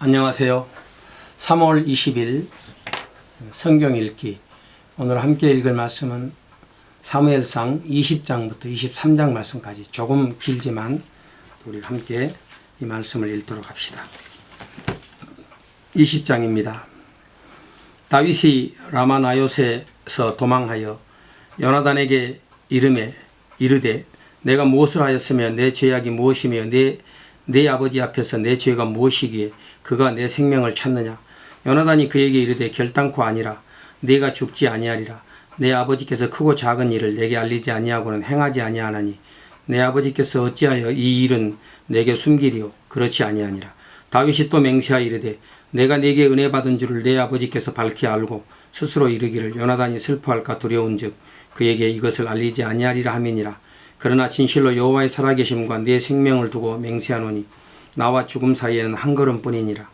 안녕하세요. 3월 20일 성경 읽기. 오늘 함께 읽을 말씀은 사무엘상 20장부터 23장 말씀까지 조금 길지만 우리 함께 이 말씀을 읽도록 합시다. 20장입니다. 다윗이 라마나요셋에서 도망하여 요나단에게 이르되 내가 무엇을 하였으며 내 죄악이 무엇이며 내 아버지 앞에서 내 죄가 무엇이기에 그가 내 생명을 찾느냐. 요나단이 그에게 이르되 결단코 아니라 네가 죽지 아니하리라. 내 아버지께서 크고 작은 일을 내게 알리지 아니하고는 행하지 아니하나니 내 아버지께서 어찌하여 이 일은 내게 숨기리요. 그렇지 아니하니라. 다윗이 또 맹세하여 이르되 내가 네게 은혜 받은 줄을 내 아버지께서 밝히 알고 스스로 이르기를 요나단이 슬퍼할까 두려운즉 그에게 이것을 알리지 아니하리라 함이니라. 그러나 진실로 여호와의 살아계심과 내 생명을 두고 맹세하노니 나와 죽음 사이에는 한 걸음뿐이니라.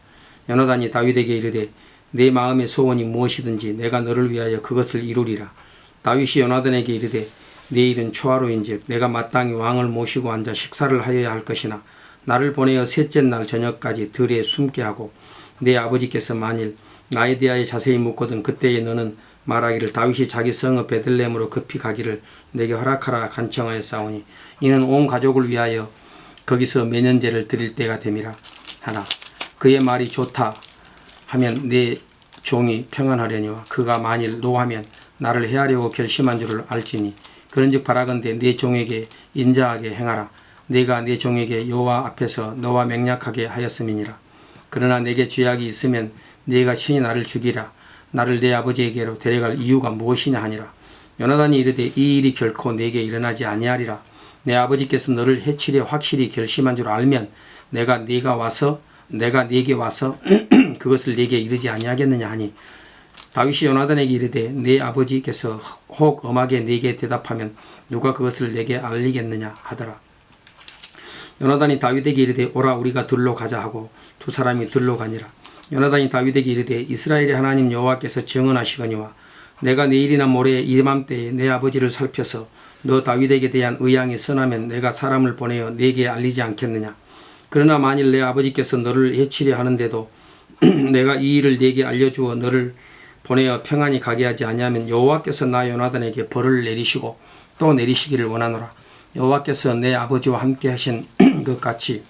요나단이 다윗에게 이르되 내 마음의 소원이 무엇이든지 내가 너를 위하여 그것을 이루리라. 다윗이 요나단에게 이르되 내일은 초하루인즉 내가 마땅히 왕을 모시고 앉아 식사를 하여야 할 것이나 나를 보내어 셋째 날 저녁까지 들에 숨게 하고 내 아버지께서 만일 나에 대하여 자세히 묻거든 그때에 너는 말하기를 다윗이 자기 성읍 베들레헴으로 급히 가기를 내게 허락하라 간청하였사오니 이는 온 가족을 위하여 거기서 매년제를 드릴 때가 됨이라 하나. 그의 말이 좋다 하면 내 종이 평안하려니와 그가 만일 노하면 나를 해하려고 결심한 줄을 알지니 그런즉 바라건대 내 종에게 인자하게 행하라. 내가 내 종에게 여호와 앞에서 너와 맹약하게 하였음이니라. 그러나 내게 죄악이 있으면 네가 친히 나를 죽이라. 나를 내 아버지에게로 데려갈 이유가 무엇이냐 하니라. 요나단이 이르되 이 일이 결코 내게 일어나지 아니하리라. 내 아버지께서 너를 해치려 확실히 결심한 줄 알면 내가 네게 와서 그것을 네게 이르지 아니하겠느냐 하니 다윗이 요나단에게 이르되 내 아버지께서 혹 엄하게 네게 대답하면 누가 그것을 내게 알리겠느냐 하더라. 요나단이 다윗에게 이르되 오라 우리가 들로 가자 하고 두 사람이 들로 가니라. 요나단이 다윗에게 이르되 이스라엘의 하나님 여호와께서 증언하시거니와 내가 내일이나 모레 이맘때에 내 아버지를 살펴서 너 다윗에게 대한 의향이 선하면 내가 사람을 보내어 네게 알리지 않겠느냐. 그러나 만일 내 아버지께서 너를 해치려 하는데도 내가 이 일을 네게 알려주어 너를 보내어 평안히 가게 하지 아니하면 여호와께서 나 요나단에게 벌을 내리시고 또 내리시기를 원하노라. 여호와께서 내 아버지와 함께 하신 것 같이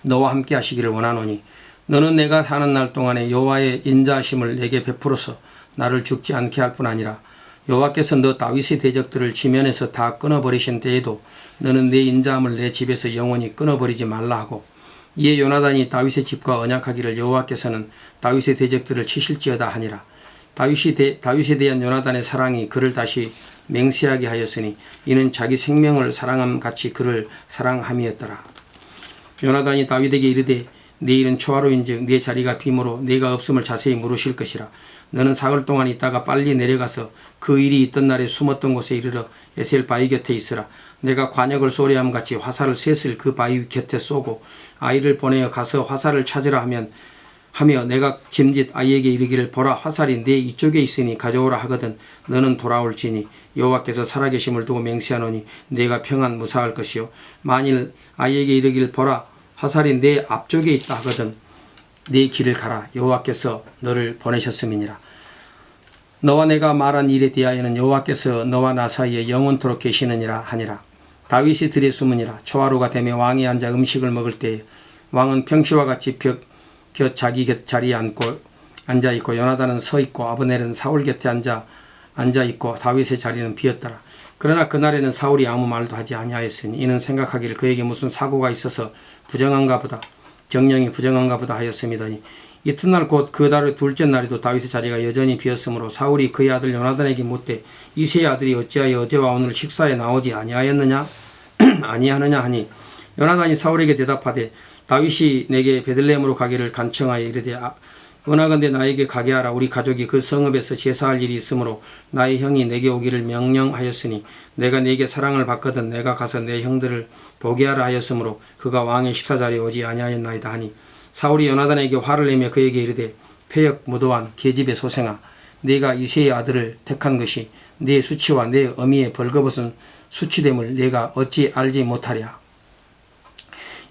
너와 함께 하시기를 원하노니 너는 내가 사는 날 동안에 여호와의 인자하심을 내게 베풀어서 나를 죽지 않게 할 뿐 아니라 여호와께서 너 다윗의 대적들을 지면에서 다 끊어버리신 때에도 너는 내 인자함을 내 집에서 영원히 끊어버리지 말라 하고 이에 요나단이 다윗의 집과 언약하기를 여호와께서는 다윗의 대적들을 치실지어다 하니라. 다윗에 대한 요나단의 사랑이 그를 다시 맹세하게 하였으니 이는 자기 생명을 사랑함 같이 그를 사랑함이었더라. 요나단이 다윗에게 이르되 내일은 초하루인즉 네 자리가 빔으로 네가 없음을 자세히 물으실 것이라. 너는 사흘 동안 있다가 빨리 내려가서 그 일이 있던 날에 숨었던 곳에 이르러 에셀 바위 곁에 있으라. 내가 관역을 쏘려함 같이 화살을 셋을 그 바위 곁에 쏘고 아이를 보내어 가서 화살을 찾으라 하며 내가 짐짓 아이에게 이르기를 보라 화살이 내 이쪽에 있으니 가져오라 하거든 너는 돌아올지니 여호와께서 살아계심을 두고 맹세하노니 내가 평안 무사할 것이요 만일 아이에게 이르기를 보라 화살이 내 앞쪽에 있다 하거든 네 길을 가라. 여호와께서 너를 보내셨음이니라. 너와 내가 말한 일에 대하여는 여호와께서 너와 나 사이에 영원토록 계시느니라 하니라. 다윗이 들에 숨으니라. 초하루가 되며 왕이 앉아 음식을 먹을 때에 왕은 평시와 같이 자기 곁 자리에 앉아있고 요나단은 서있고 아브넬은 사울 곁에 앉아있고 다윗의 자리는 비었더라. 그러나 그날에는 사울이 아무 말도 하지 아니하였으니 이는 생각하기를 그에게 무슨 사고가 있어서 정령이 부정한가 보다 하였음이더니 이튿날 곧 그 달의 둘째 날에도 다윗의 자리가 여전히 비었으므로 사울이 그의 아들 요나단에게 묻되 이새의 아들이 어찌하여 어제와 오늘 식사에 나오지 아니하였느냐 하니 요나단이 사울에게 대답하되 다윗이 내게 베들레헴으로 가기를 간청하여 이르되 원하건대 나에게 가게 하라. 우리 가족이 그 성읍에서 제사할 일이 있으므로 나의 형이 내게 오기를 명령하였으니 내가 네게 사랑을 받거든 내가 가서 내 형들을 보게 하라 하였으므로 그가 왕의 식사자리에 오지 아니하였나이다 하니 사울이 요나단에게 화를 내며 그에게 이르되 패역 무도한 계집의 소생아 네가 이새의 아들을 택한 것이 네 수치와 내 어미의 벌거벗은 수치됨을 네가 어찌 알지 못하랴.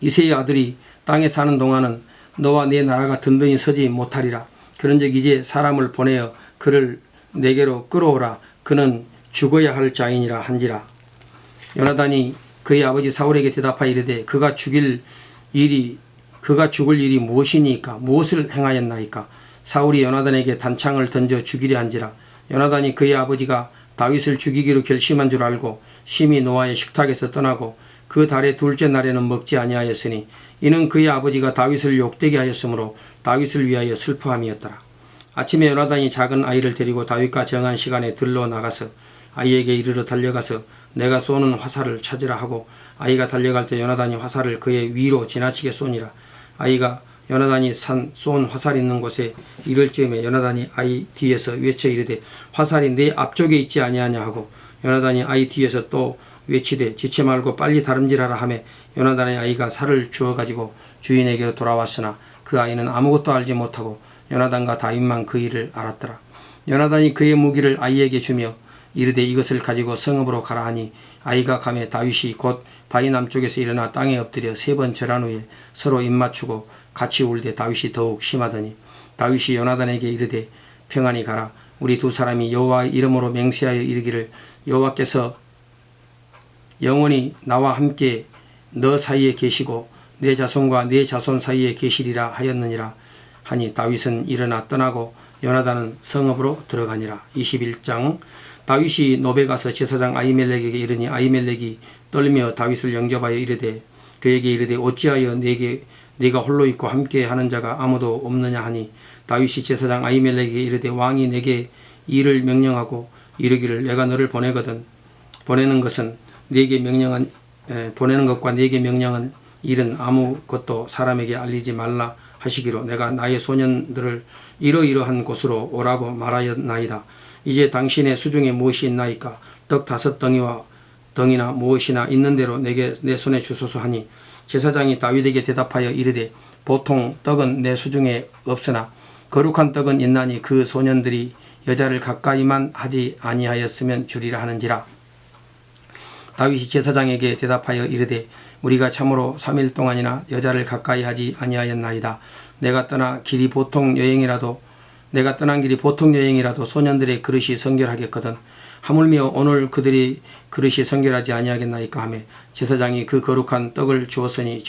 이새의 아들이 땅에 사는 동안은 너와 내 나라가 든든히 서지 못하리라. 그런즉 이제 사람을 보내어 그를 내게로 끌어오라. 그는 죽어야 할 자이니라 한지라. 요나단이 그의 아버지 사울에게 대답하여 이르되 그가 죽을 일이 무엇이니까? 무엇을 행하였나이까? 사울이 요나단에게 단창을 던져 죽이려 한지라. 요나단이 그의 아버지가 다윗을 죽이기로 결심한 줄 알고 심히 노아의 식탁에서 떠나고 그 달의 둘째 날에는 먹지 아니하였으니 이는 그의 아버지가 다윗을 욕되게 하였으므로 다윗을 위하여 슬퍼함이었더라. 아침에 요나단이 작은 아이를 데리고 다윗과 정한 시간에 들러 나가서 아이에게 이르러 달려가서 내가 쏘는 화살을 찾으라 하고 아이가 달려갈 때 요나단이 화살을 그의 위로 지나치게 쏘니라. 아이가 요나단이 쏜 화살 있는 곳에 이를 즈음에 요나단이 아이 뒤에서 외쳐 이르되 화살이 내 앞쪽에 있지 아니하냐 하고 요나단이 아이 뒤에서 또 외치되 지체 말고 빨리 다름질하라 하매 요나단의 아이가 살을 주어 가지고 주인에게로 돌아왔으나 그 아이는 아무것도 알지 못하고 요나단과 다윗만 그 일을 알았더라. 요나단이 그의 무기를 아이에게 주며 이르되 이것을 가지고 성읍으로 가라 하니 아이가 가매 다윗이 곧 바위 남쪽에서 일어나 땅에 엎드려 3번 절한 후에 서로 입맞추고 같이 울되 다윗이 더욱 심하더니 다윗이 요나단에게 이르되 평안히 가라. 우리 두 사람이 여호와의 이름으로 맹세하여 이르기를 여호와께서 영원히 나와 함께 너 사이에 계시고 내 자손과 내 자손 사이에 계시리라 하였느니라 하니 다윗은 일어나 떠나고 요나단은 성읍으로 들어가니라. 21장. 다윗이 노베 가서 제사장 아히멜렉에게 이르니 아히멜렉이 떨며 다윗을 영접하여 이르되 그에게 이르되 어찌하여 네가 홀로 있고 함께 하는 자가 아무도 없느냐 하니 다윗이 제사장 아히멜렉에게 이르되 왕이 내게 일을 명령하고 이르기를 내가 너를 보내는 것과 네게 명령한 일은 아무것도 사람에게 알리지 말라 하시기로 내가 나의 소년들을 이러이러한 곳으로 오라고 말하였나이다. 이제 당신의 수중에 무엇이 있나이까? 떡 5덩이나 무엇이나 있는 대로 내게 내 손에 주소서 하니 제사장이 다윗에게 대답하여 이르되 보통 떡은 내 수중에 없으나 거룩한 떡은 있나니 그 소년들이 여자를 가까이만 하지 아니하였으면 주리라 하는지라. 다윗이 제사장에게 대답하여 이르되 우리가 참으로 3일 동안이나 여자를 가까이 하지 아니하였나이다. 내가 떠난 길이 보통 여행이라도 소년들의 그릇이 성결하겠거든. 하물며 오늘 그들이 그릇이 성결하지 아니하겠나이까 하며 제사장이 그 거룩한 떡을 주었으니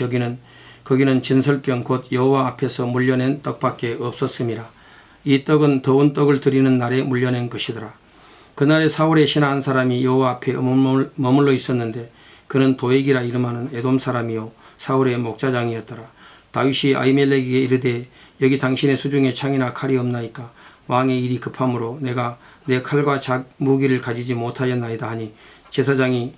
거기는 진설병 곧 여호와 앞에서 물려낸 떡밖에 없었음이라. 이 떡은 더운 떡을 드리는 날에 물려낸 것이더라. 그날에 사울의 신하 한 사람이 여호와 앞에 머물러 있었는데 그는 도액이라 이름하는 에돔 사람이요 사울의 목자장이었더라. 다윗이 아히멜렉에게 이르되 여기 당신의 수중에 창이나 칼이 없나이까? 왕의 일이 급함으로 내가 내 칼과 무기를 가지지 못하였나이다 하니 제사장이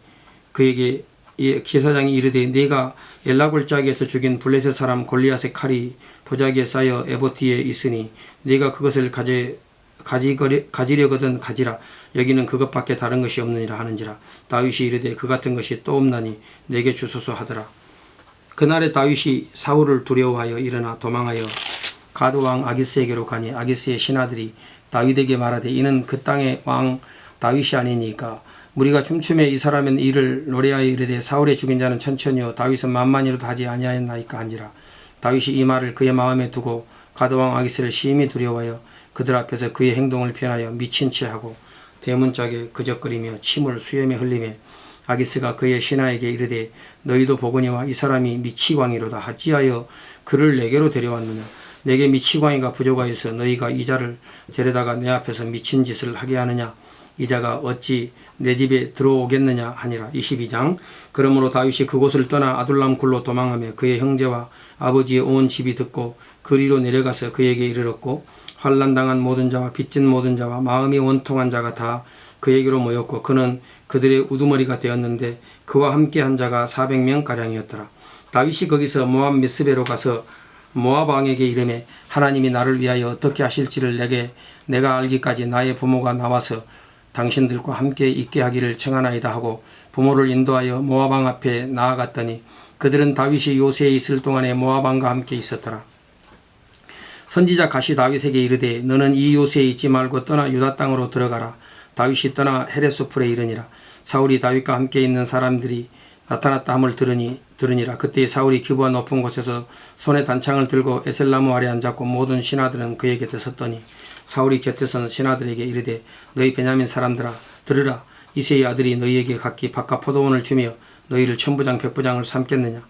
이르되 네가 엘라골짜기에서 죽인 블레셋 사람 골리앗의 칼이 보자기에 쌓여 에봇디에 있으니 네가 그것을 가지려거든 가지라. 여기는 그것밖에 다른 것이 없느니라 하는지라. 다윗이 이르되 그 같은 것이 또 없나니 내게 주소서 하더라. 그날에 다윗이 사울을 두려워하여 일어나 도망하여 가드왕 아기스에게로 가니 아기스의 신하들이 다윗에게 말하되 이는 그 땅의 왕 다윗이 아니니까 우리가 춤추며 이 사람은 이를 노래하여 이르되 사울의 죽인 자는 천천히요 다윗은 만만이로도 하지 아니하였나이까 한지라. 다윗이 이 말을 그의 마음에 두고 가드왕 아기스를 심히 두려워하여 그들 앞에서 그의 행동을 변하여 미친 채 하고 대문짝에 그적거리며 침을 수염에 흘리며 아기스가 그의 신하에게 이르되 너희도 보거니와 이 사람이 미치광이로다. 어찌하여 그를 내게로 데려왔느냐? 내게 미치광이가 부족하여서 너희가 이 자를 데려다가 내 앞에서 미친 짓을 하게 하느냐? 이 자가 어찌 내 집에 들어오겠느냐 하니라. 22장. 그러므로 다윗이 그곳을 떠나 아둘람 굴로 도망하며 그의 형제와 아버지의 온 집이 듣고 그리로 내려가서 그에게 이르렀고 환난당한 모든 자와 빚진 모든 자와 마음이 원통한 자가 다 그에게로 모였고 그는 그들의 우두머리가 되었는데 그와 함께한 자가 400명가량이었더라. 다윗이 거기서 모압 미스베로 가서 모압 왕에게 이르매 하나님이 나를 위하여 어떻게 하실지를 내가 알기까지 나의 부모가 나와서 당신들과 함께 있게 하기를 청하나이다 하고 부모를 인도하여 모압 왕 앞에 나아갔더니 그들은 다윗이 요새에 있을 동안에 모압 왕과 함께 있었더라. 선지자 갓이 다윗에게 이르되 너는 이 요새에 있지 말고 떠나 유다 땅으로 들어가라. 다윗이 떠나 헤레소풀에 이르니라. 사울이 다윗과 함께 있는 사람들이 나타났다 함을 들으니라. 그때 사울이 기부와 높은 곳에서 손에 단창을 들고 에셀나무 아래 앉았고 모든 신하들은 그의 곁에 섰더니 사울이 곁에서는 신하들에게 이르되 너희 베냐민 사람들아 들으라. 이새의 아들이 너희에게 각기 밭과 포도원을 주며 너희를 천부장 백부장을 삼겠느냐.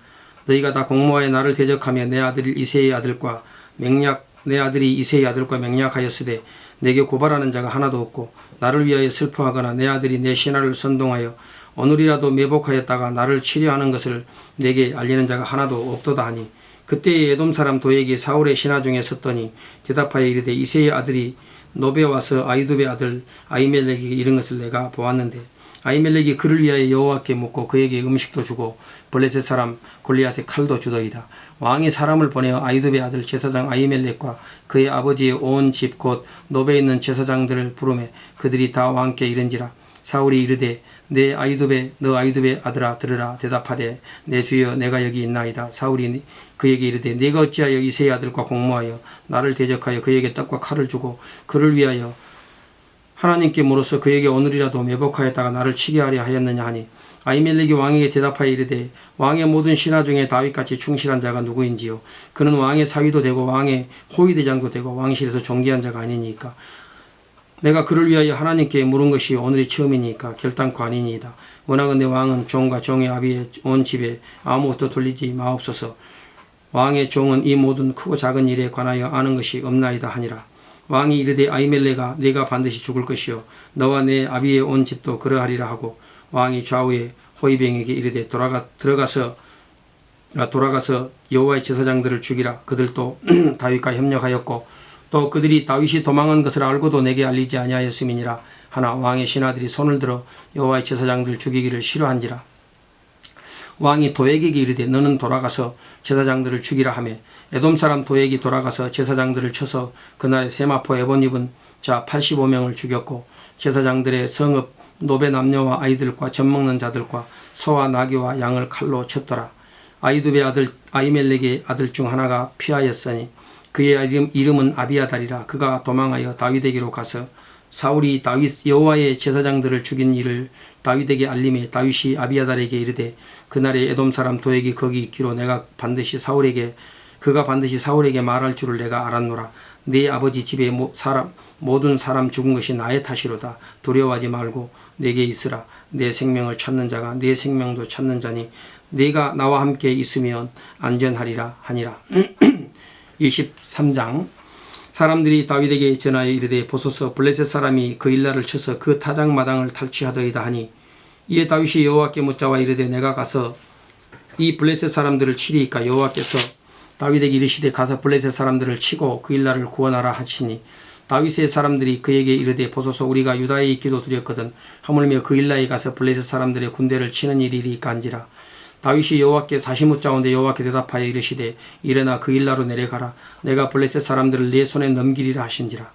너희가 다 공모하여 나를 대적하며 내 아들이 이새의 아들과 맹약하였으되 내게 고발하는 자가 하나도 없고 나를 위하여 슬퍼하거나 내 아들이 내 신하를 선동하여 오늘이라도 매복하였다가 나를 치려하는 것을 내게 알리는 자가 하나도 없도다 하니 그때에 에돔 사람 도액이 사울의 신하 중에 섰더니 대답하여 이르되 이새의 아들이 노베 와서 아이두베 아들 아히멜렉에게 이른 것을 내가 보았는데 아히멜렉이 그를 위하여 여호와께 묻고 그에게 음식도 주고 블레셋 사람 골리앗의 칼도 주더이다. 왕이 사람을 보내어 아히두베 아들 제사장 아히멜렉과 그의 아버지의 온 집 곧 노베에 있는 제사장들을 부르매 그들이 다 왕께 이른지라. 사울이 이르되 너 아히두베 아들아 들으라. 대답하되 내 주여 내가 여기 있나이다. 사울이 그에게 이르되 네가 어찌하여 이새의 아들과 공모하여 나를 대적하여 그에게 떡과 칼을 주고 그를 위하여 하나님께 물어서 그에게 오늘이라도 매복하였다가 나를 치게 하려 하였느냐 하니 아히멜렉이 왕에게 대답하여 이르되 왕의 모든 신하 중에 다윗같이 충실한 자가 누구인지요. 그는 왕의 사위도 되고 왕의 호위대장도 되고 왕실에서 존귀한 자가 아니니까 내가 그를 위하여 하나님께 물은 것이 오늘이 처음이니까 결단코 아니니이다. 원하건대 왕은 종과 종의 아비의 온 집에 아무것도 돌리지 마옵소서. 왕의 종은 이 모든 크고 작은 일에 관하여 아는 것이 없나이다 하니라. 왕이 이르되 아히멜렉아 네가 반드시 죽을 것이요 너와 내 아비의 온 집도 그러하리라 하고 왕이 좌우에 호위병에게 이르되 돌아가서 여호와의 제사장들을 죽이라. 그들도 다윗과 협력하였고 또 그들이 다윗이 도망한 것을 알고도 내게 알리지 아니하였음이니라 하나 왕의 신하들이 손을 들어 여호와의 제사장들을 죽이기를 싫어한지라. 왕이 도액에게 이르되 너는 돌아가서 제사장들을 죽이라 하매 에돔 사람 도액이 돌아가서 제사장들을 쳐서 그날에 세마포 에본 입은 자 85명을 죽였고 제사장들의 성읍 노베 남녀와 아이들과 젖먹는 자들과 소와 나귀와 양을 칼로 쳤더라. 아히두베 아들 아히멜렉의 아들 중 하나가 피하였으니 그의 이름은 아비아달이라. 그가 도망하여 다윗에게로 가서 사울이 다윗 여호와의 제사장들을 죽인 일을 다윗에게 알림해 다윗이 아비아달에게 이르되 그날에 에돔 사람 도액이 거기 있기로 그가 반드시 사울에게 말할 줄을 내가 알았노라. 네 아버지 집에 모든 사람 죽은 것이 나의 탓이로다. 두려워하지 말고 내게 있으라. 내 생명을 찾는 자가 내 생명도 찾는 자니 네가 나와 함께 있으면 안전하리라 하니라. 23장 사람들이 다윗에게 전하여 이르되 보소서 블레셋 사람이 그 일날을 쳐서 그 타작마당을 탈취하더이다 하니 이에 다윗이 여호와께 묻자와 이르되 내가 가서 이 블레셋 사람들을 치리이까. 여호와께서 다윗에게 이르시되 가서 블레셋 사람들을 치고 그 일날을 구원하라 하시니 다윗의 사람들이 그에게 이르되 보소서 우리가 유다에 있기도 두렵거든 하물며 그 일날에 가서 블레셋 사람들의 군대를 치는 일이리까 한지라. 다윗이 여호와께 다시 묻자온데 여호와께 대답하여 이르시되 일어나 그 일라로 내려가라. 내가 블레셋 사람들을 네 손에 넘기리라 하신지라.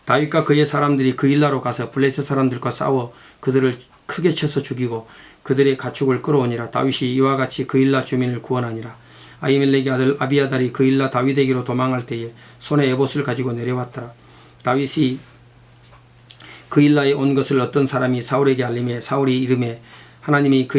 다윗과 그의 사람들이 그 일라로 가서 블레셋 사람들과 싸워 그들을 크게 쳐서 죽이고 그들의 가축을 끌어오니라. 다윗이 이와 같이 그 일라 주민을 구원하니라. 아히멜렉의 아들 아비아달이 그 일라 다윗에게로 도망할 때에 손에 에봇을 가지고 내려왔더라. 다윗이 그 일라에 온 것을 어떤 사람이 사울에게 알림해 사울이 이르매 하나님이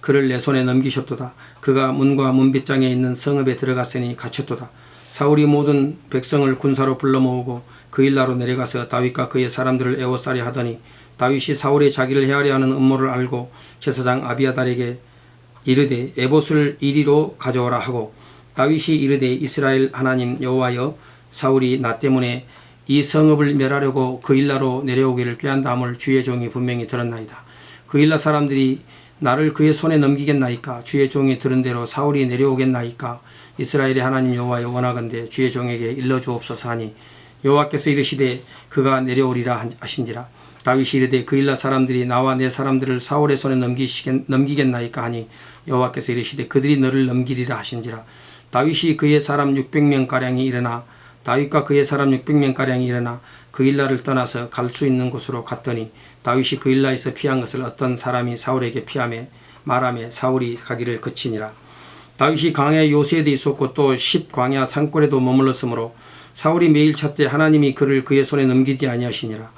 그를 내 손에 넘기셨도다. 그가 문과 문빗장에 있는 성읍에 들어갔으니 갇혔도다. 사울이 모든 백성을 군사로 불러 모으고 그 일라로 내려가서 다윗과 그의 사람들을 애워싸려 하더니 다윗이 사울이 자기를 해하려 하는 음모를 알고 제사장 아비아달에게 이르되 에봇을 이리로 가져오라 하고 다윗이 이르되 이스라엘 하나님 여호와여 사울이 나 때문에 이 성읍을 멸하려고 그 일라로 내려오기를 꾀한다함을 주의 종이 분명히 들었나이다. 그 일라 사람들이 나를 그의 손에 넘기겠나이까. 주의 종이 들은 대로 사울이 내려오겠나이까. 이스라엘의 하나님 여호와여 원하건대 주의 종에게 일러주옵소서 하니 여호와께서 이르시되 그가 내려오리라 하신지라. 다윗이 이르되 그 일라 사람들이 나와 내 사람들을 사울의 손에 넘기겠나이까 하니 여호와께서 이르시되 그들이 너를 넘기리라 하신지라. 다윗이 그의 사람 600명가량이 일어나 다윗과 그의 사람 600명가량이 일어나 그 일라를 떠나서 갈 수 있는 곳으로 갔더니 다윗이 그 일라에서 피한 것을 어떤 사람이 사울에게 말하며 사울이 가기를 그치니라. 다윗이 광야 요새에도 있었고 또 10광야 산골에도 머물렀으므로 사울이 매일 찾되 하나님이 그를 그의 손에 넘기지 아니하시니라.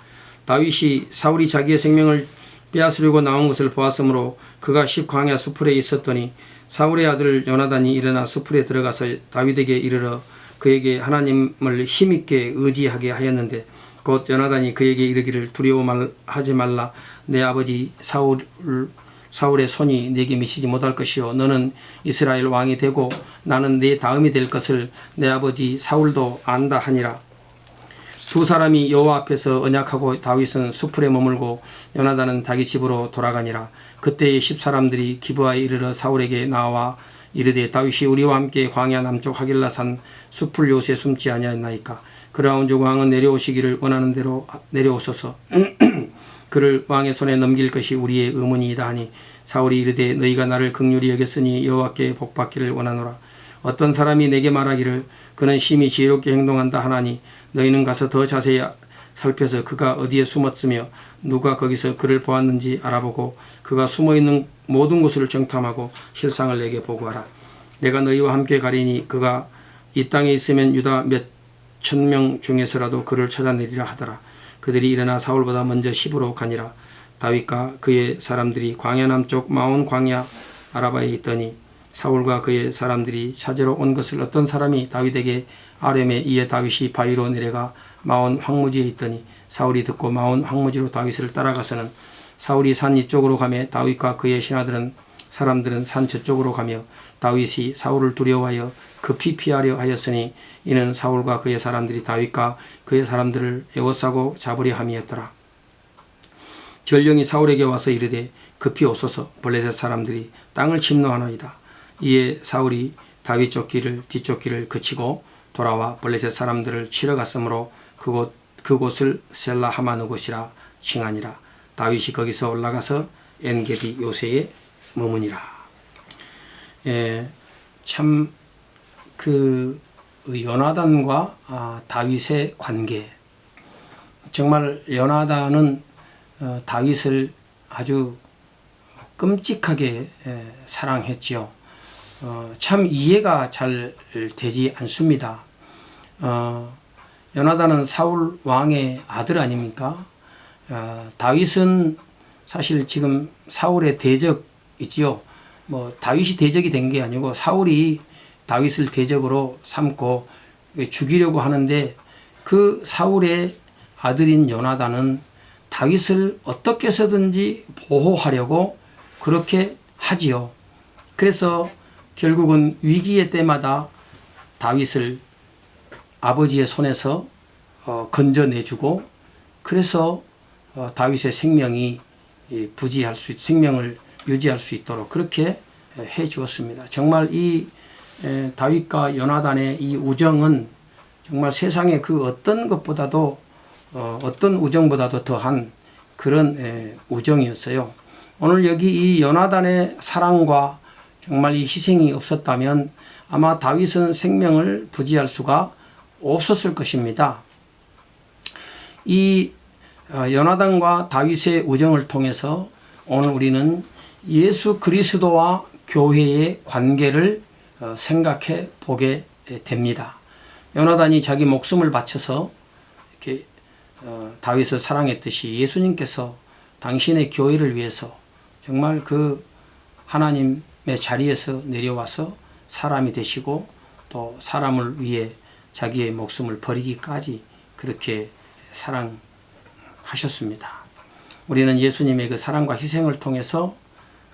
다윗이 사울이 자기의 생명을 빼앗으려고 나온 것을 보았으므로 그가 광야 수풀에 있었더니 사울의 아들 요나단이 일어나 수풀에 들어가서 다윗에게 이르러 그에게 하나님을 힘있게 의지하게 하였는데 곧 요나단이 그에게 이르기를 두려워하지 말라. 내 아버지 사울의 손이 내게 미치지 못할 것이요 너는 이스라엘 왕이 되고 나는 내 다음이 될 것을 내 아버지 사울도 안다 하니라. 두 사람이 여호와 앞에서 언약하고 다윗은 수풀에 머물고 요나단은 자기 집으로 돌아가니라. 그때의 10사람들이 기브아에 이르러 사울에게 나와 이르되 다윗이 우리와 함께 광야 남쪽 하길라산 수풀 요새에 숨지 아니하였나이까. 그러온즉 왕은 내려오시기를 원하는 대로 내려오소서. 그를 왕의 손에 넘길 것이 우리의 의문이다 하니 사울이 이르되 너희가 나를 긍휼히 여겼으니 여호와께 복받기를 원하노라. 어떤 사람이 내게 말하기를 그는 심히 지혜롭게 행동한다 하나니 너희는 가서 더 자세히 살펴서 그가 어디에 숨었으며 누가 거기서 그를 보았는지 알아보고 그가 숨어있는 모든 곳을 정탐하고 실상을 내게 보고하라. 내가 너희와 함께 가리니 그가 이 땅에 있으면 유다 몇 천명 중에서라도 그를 찾아내리라 하더라. 그들이 일어나 사울보다 먼저 시브로 가니라. 다윗과 그의 사람들이 광야 남쪽 마온 광야 아라바에 있더니 사울과 그의 사람들이 찾으러 온 것을 어떤 사람이 다윗에게 아뢰매 이에 다윗이 바위로 내려가 마온 황무지에 있더니 사울이 듣고 마온 황무지로 다윗을 따라가서는 사울이 산 이쪽으로 가며 다윗과 그의 사람들은 산 저쪽으로 가며 다윗이 사울을 두려워하여 급히 피하려 하였으니 이는 사울과 그의 사람들이 다윗과 그의 사람들을 에워싸고 잡으려 함이었더라. 전령이 사울에게 와서 이르되 급히 오소서. 블레셋 사람들이 땅을 침노하나이다. 이에 사울이 다윗 뒷쫓기를 그치고 돌아와 블레셋 사람들을 치러 갔으므로 그곳을 셀라 하마누 곳이라 칭하니라. 다윗이 거기서 올라가서 엔게디 요새에 머무니라. 참 그 요나단과 다윗의 관계, 정말 요나단은 다윗을 아주 끔찍하게 사랑했지요. 참 이해가 잘 되지 않습니다. 요나단은 사울 왕의 아들 아닙니까? 다윗은 사실 지금 사울의 대적이지요. 다윗이 대적이 된 게 아니고 사울이 다윗을 대적으로 삼고 죽이려고 하는데 그 사울의 아들인 요나단은 다윗을 어떻게 해서든지 보호하려고 그렇게 하지요. 그래서 결국은 위기의 때마다 다윗을 아버지의 손에서 건져내주고 그래서 다윗의 생명을 유지할 수 있도록 그렇게 해 주었습니다. 정말 이 다윗과 요나단의 이 우정은 정말 세상의 그 어떤 우정보다도 더한 그런 우정이었어요. 오늘 여기 이 요나단의 사랑과 정말 이 희생이 없었다면 아마 다윗은 생명을 부지할 수가 없었을 것입니다. 이 요나단과 다윗의 우정을 통해서 오늘 우리는 예수 그리스도와 교회의 관계를 생각해 보게 됩니다. 요나단이 자기 목숨을 바쳐서 이렇게 다윗을 사랑했듯이 예수님께서 당신의 교회를 위해서 정말 그 하나님의 자리에서 내려와서 사람이 되시고 또 사람을 위해 자기의 목숨을 버리기까지 그렇게 사랑하셨습니다. 우리는 예수님의 그 사랑과 희생을 통해서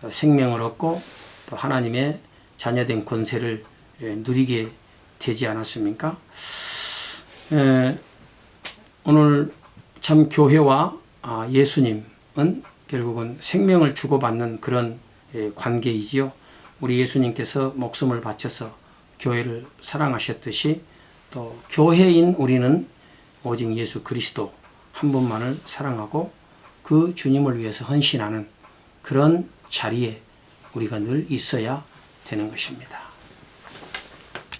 생명을 얻고 또 하나님의 자녀된 권세를 누리게 되지 않았습니까? 오늘 참 교회와 예수님은 결국은 생명을 주고받는 그런 관계이지요. 우리 예수님께서 목숨을 바쳐서 교회를 사랑하셨듯이 또 교회인 우리는 오직 예수 그리스도 한 분만을 사랑하고 그 주님을 위해서 헌신하는 그런 자리에 우리가 늘 있어야 되는 것입니다.